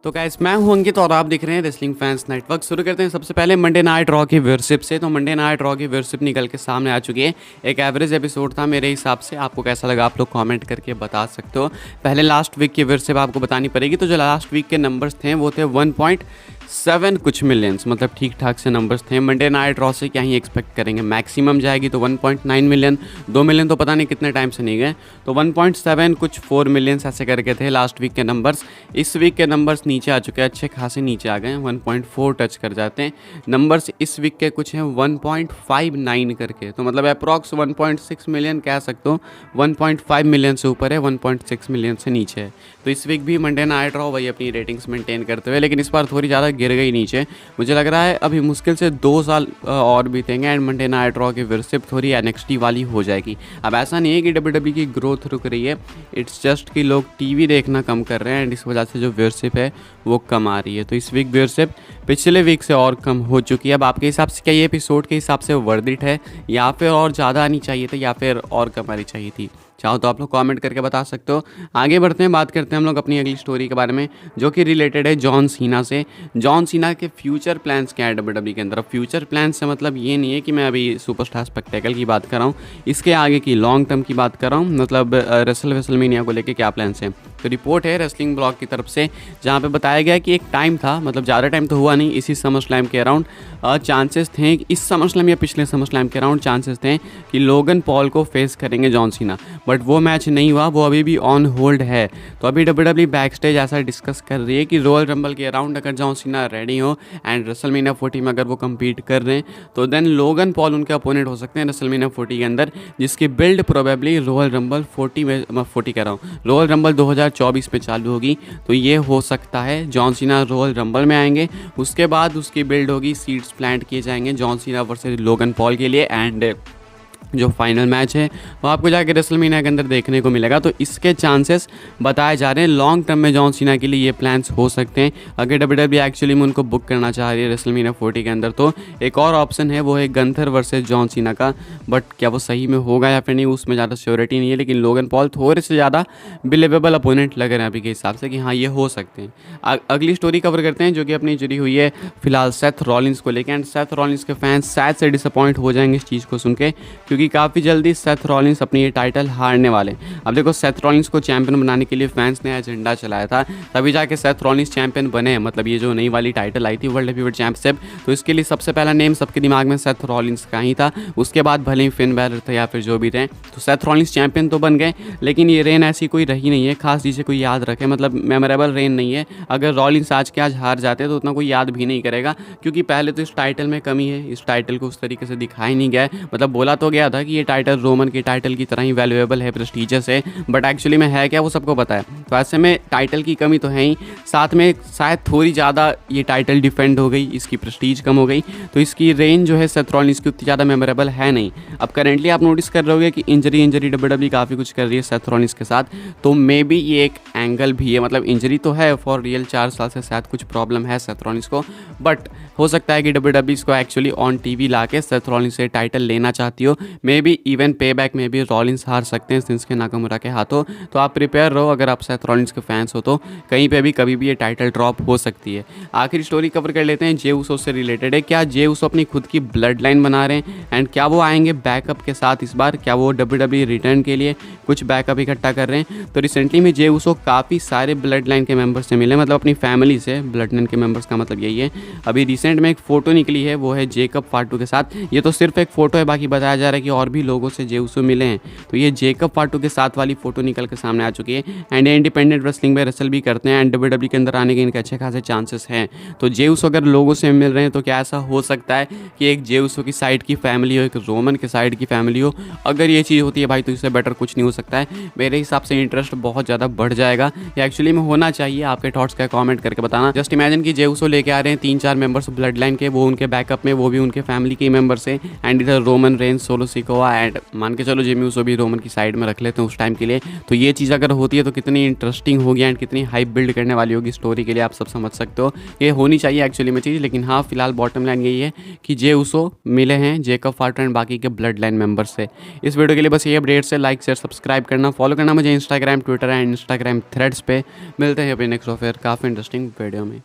तो गाइस मैं हूं अंकित और आप देख रहे हैं रेसलिंग फैंस नेटवर्क। शुरू करते हैं सबसे पहले मंडे नाइट रॉ की व्यूअरशिप से। तो मंडे नाइट रॉ की व्यूअरशिप निकल के सामने आ चुकी है। एक एवरेज एपिसोड था मेरे हिसाब से। आपको कैसा लगा आप लोग कमेंट करके बता सकते हो। पहले लास्ट वीक की व्यूअरशिप आपको बतानी पड़ेगी। तो जो लास्ट वीक के नंबर्स थे वो थे 1.7 कुछ मिलियंस, मतलब ठीक ठाक से नंबर्स थे। मंडे नाइट रॉ से क्या ही एक्सपेक्ट करेंगे, मैक्सिमम जाएगी तो 1.9 मिलियन, 2 मिलियन तो पता नहीं कितने टाइम से नहीं गए। तो 1.7 कुछ 4 मिलियंस ऐसे करके थे लास्ट वीक के नंबर्स। इस वीक के नंबर्स नीचे आ चुके हैं, अच्छे खासे नीचे आ गए हैं, 1.4 टच कर जाते हैं। नंबर्स इस वीक के कुछ हैं 1.59 करके, तो मतलब अप्रॉक्स 1.6 मिलियन कह सकते हो। 1.5 मिलियन से ऊपर है, 1.6 मिलियन से नीचे है। तो इस वीक भी मंडे नाइट रॉ वही अपनी रेटिंग्स मेंटेन करते हुए, लेकिन इस बार थोड़ी ज़्यादा गिर गई नीचे। मुझे लग रहा है अभी मुश्किल से 2 साल और बीतेंगे एंड मंडे नाइट रॉ की व्यूअरशिप थोड़ी NXT वाली हो जाएगी। अब ऐसा नहीं है कि WWE की ग्रोथ रुक रही है, इट्स जस्ट कि लोग टीवी देखना कम कर रहे हैं एंड इस वजह से जो व्यूअरशिप है वो कम आ रही है। तो इस वीक व्यूअरशिप पिछले वीक से और कम हो चुकी है। अब आपके हिसाब से क्या ये एपिसोड के हिसाब से वर्थ इट है, या फिर और ज़्यादा आनी चाहिए थी, या फिर और कम आनी चाहिए थी? चाहो तो आप लोग कमेंट करके बता सकते हो। आगे बढ़ते हैं, बात करते हैं हम लोग अपनी अगली स्टोरी के बारे में, जो कि रिलेटेड है जॉन सीना से। जॉन सीना के फ्यूचर प्लान्स क्या है WWE के अंदर? फ्यूचर प्लान्स से मतलब ये नहीं है कि मैं अभी सुपरस्टार स्पेक्टेकल की बात कर रहा हूँ, इसके आगे की लॉन्ग टर्म की बात कर रहा हूँ, मतलब रेसलमेनिया को लेकर क्या प्लान्स हैं। तो रिपोर्ट है रेसलिंग ब्लॉग की तरफ से, जहाँ पे बताया गया कि एक टाइम था, मतलब ज़्यादा टाइम तो हुआ नहीं, इसी समर स्लैम के अराउंड चांसेस थे, इस समर स्लैम या पिछले समर स्लैम के अराउंड चांसेस थे कि लोगन पॉल को फेस करेंगे जॉन सीना, बट वो मैच नहीं हुआ, वो अभी भी ऑन होल्ड है। तो अभी WWE बैक स्टेज ऐसा डिस्कस कर रही है कि रॉयल रंबल के अराउंड अगर जॉन सीना रेडी हो एंड रेसलमेनिया 40 में अगर वो कम्पीट कर रहे हैं, तो देन लोगन पॉल उनके अपोनेंट हो सकते हैं रेसलमेनिया 40 के अंदर, जिसकी बिल्ड प्रोबेबली रॉयल रंबल 40 में, मैं 40 कह रहा हूँ, रॉयल रंबल 2024 में चालू होगी। तो ये हो सकता है जॉन सीना रॉयल रंबल में आएंगे, उसके बाद उसकी बिल्ड होगी, सीड्स प्लांट किए जाएंगे John Cena versus Logan Paul के लिए, एंड जो फाइनल मैच है वो आपको जाके रेसलमेनिया के अंदर देखने को मिलेगा। तो इसके चांसेस बताए जा रहे हैं लॉन्ग टर्म में जॉन सीना के लिए ये प्लान्स हो सकते हैं। अगर WWE एक्चुअली में उनको बुक करना चाह रही है रेसलमेनिया 40 के अंदर, तो एक और ऑप्शन है, वो है गंथर वर्सेस जॉन सीना का। बट क्या वो सही में होगा या फिर नहीं, उसमें ज़्यादा श्योरिटी नहीं है, लेकिन लोगन पॉल थोड़े से ज़्यादा बिलीवेबल अपोनेंट लग रहे हैं अभी के हिसाब से कि हाँ ये हो सकते हैं। अगली स्टोरी कवर करते हैं, जो कि अपनी जुड़ी हुई है फिलहाल सेथ रॉलिंस को लेकर, एंड सेथ रॉलिंस के फैंस शायद से डिसअपॉइंट हो जाएंगे इस चीज़ को सुन के, क्योंकि काफ़ी जल्दी सेथ रॉलिंस अपनी ये टाइटल हारने वाले। अब देखो, सेथ रॉलिंस को चैंपियन बनाने के लिए फैंस ने एजेंडा चलाया था, तभी जाके सेथ रॉलिंस चैंपियन बने। मतलब ये जो नई वाली टाइटल आई थी वर्ल्ड हेवीवेट चैंपियनशिप, तो इसके लिए सबसे पहला नेम सबके दिमाग में सेथ रॉलिंस का ही था। उसके बाद भले ही फिन बैलर थे या फिर जो भी थे, तो सेथ रॉलिंस चैंपियन तो बन गए, लेकिन ये रेन ऐसी कोई रही नहीं है खास जिसे कोई याद रखे, मतलब मेमोरेबल रेन नहीं है। अगर रॉलिंस आज के आज हार जाते तो उतना कोई याद भी नहीं करेगा, क्योंकि पहले तो इस टाइटल में कमी है, इस टाइटल को उस तरीके से दिखाया नहीं गया है। मतलब बोला तो गया था कि ये टाइटल रोमन के टाइटल की तरह ही वैल्यूएबल है, प्रेस्टीजियस है, बट एक्चुअली में है क्या वो सबको पता है। तो ऐसे में टाइटल की कमी तो है ही, साथ में शायद थोड़ी ज़्यादा ये टाइटल डिफेंड हो गई, इसकी प्रेस्टीज कम हो गई, तो इसकी रेंज जो है सेथ रॉलिंस की उतनी ज़्यादा मेमोरेबल है नहीं। अब करेंटली आप नोटिस कर रहे होगे कि इंजरी WWE काफ़ी कुछ कर रही है सेथ रॉलिंस के साथ, तो मे बी ये एक एंगल भी है। मतलब इंजरी तो है फॉर रियल, 4 साल से शायद कुछ प्रॉब्लम है सेथ रॉलिंस को, बट हो सकता है कि WWE इसको एक्चुअली ऑन TV ला के सेथ रॉलिंस से टाइटल लेना चाहती हो। मे बी इवन पे बैक में भी रॉलिंस हार सकते हैं शिंसुके नाकामुरा के हाथों। तो आप प्रिपेयर रहो, अगर आप सेथ रॉलिंस के फैंस हो तो कहीं पे भी कभी भी ये टाइटल ड्रॉप हो सकती है। आखिरी स्टोरी कवर कर लेते हैं, जे उसो से रिलेटेड है। क्या जे उसो अपनी खुद की ब्लड लाइन बना रहे हैं, एंड क्या वो आएंगे बैकअप के साथ इस बार? क्या वो WWE रिटर्न के लिए कुछ बैकअप इकट्ठा कर रहे हैं? तो रिसेंटली में जे उसो काफ़ी सारे ब्लड लाइन के मेंबर्स से मिले, मतलब अपनी फैमिली से। ब्लड लाइन के मेंबर्स का मतलब यही है। अभी रिसेंट में एक फ़ोटो निकली है, वो है जेकब फाटू के साथ। ये तो सिर्फ एक फ़ोटो है, बाकी बताया जा रहा है कि और भी लोगों से जे उसो मिले हैं। तो ये जेकब फाटू के साथ वाली फोटो निकल के सामने आ चुकी है, एंड ये इंडिपेंडेंट रेसलिंग में रेसल भी करते हैं, एंड WWE के अंदर आने के इनके अच्छे खासे चांसेस हैं। तो जे उसो अगर लोगों से मिल रहे हैं, तो क्या ऐसा हो सकता है कि एक जे उसो की साइड की फैमिली हो, एक रोमन के साइड की फैमिली हो? अगर ये चीज़ होती है भाई, तो इससे बेटर कुछ नहीं हो सकता है। मेरे हिसाब से इंटरेस्ट बहुत ज़्यादा बढ़ जाएगा। ये एक्चुअली में होना चाहिए। आपके थॉट्स क्या कमेंट करके बताना। जस्ट इमेजिन कि जे उसो लेके आ रहे हैं 3-4 मेंबर्स ब्लड लाइन के, वो उनके बैकअप में वो भी उनके फैमिली के मेंबर्स हैं, एंड इधर रोमन रेंस, सोलो उसी को हुआ। एंड मान के चलो जिमी ऊसो भी रोमन की साइड में रख लेते हैं उस टाइम के लिए। तो ये चीज़ अगर होती है तो कितनी इंटरेस्टिंग होगी एंड कितनी हाइप बिल्ड करने वाली होगी स्टोरी के लिए, आप सब समझ सकते हो। ये होनी चाहिए एक्चुअली में चीज़। लेकिन हाँ, फिलहाल बॉटम लाइन यही है कि जे ऊसो मिले हैं जेकब कार्टर एंड बाकी के ब्लड लाइन मेंबर्स से। इस वीडियो के लिए बस ये अपडेट से लाइक शेयर सब्सक्राइब करना, फॉलो करना मुझे Instagram Twitter and Instagram threads पे। मिलते हैं अपने नेक्स्ट और फिर काफ़ी इंटरेस्टिंग वीडियो में।